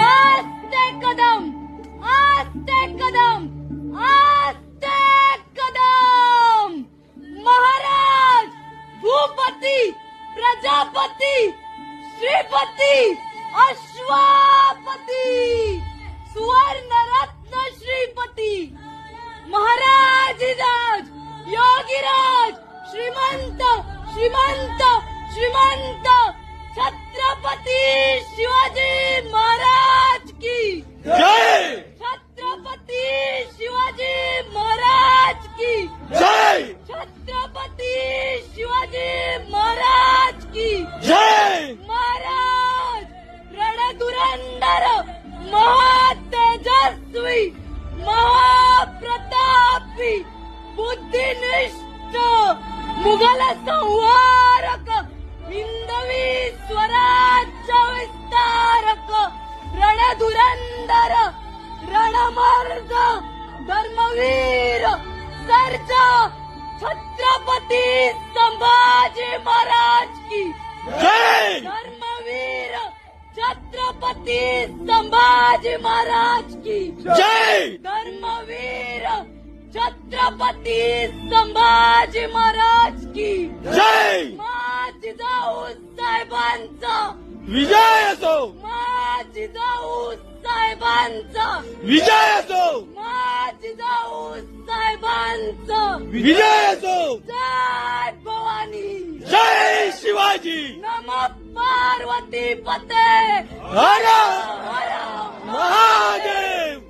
आस्ते कदम, आस्ते कदम, आस्ते कदम. महाराज, भूपती, प्रजापती, श्रीपती, अश्वापती, सुवर्ण रत्न श्रीपती, महाराज, योगीराज, श्रीमंत, श्रीमंत, श्रीमंत छत्रपती शिवाजी महाराज की जय. छत्रपती शिवाजी महाराज की जय. छत्रपती शिवाजी महाराज की जय. महाराज रणधुरंदर महातेजस्वी महाप्रतापी बुद्धिनिष्ठ मुघल संहारक हिंदवी स्वराज्य विस्तारक रणधुरंदर रणमर्द धर्मवीर सर्जा छत्रपती संभाजी महाराज की जय. धर्मवीर छत्रपती संभाजी महाराज की जय. धर्मवीर छत्रपती संभाजी महाराज की जय. जिजाऊ साहेबांचा विजय असो. जिजाऊ साहेबांचा विजय असो. जिजाऊ साहेबांचा विजय असो. जय भवानी, जय शिवाजी. नमः पार्वती पते हर हर महादेव.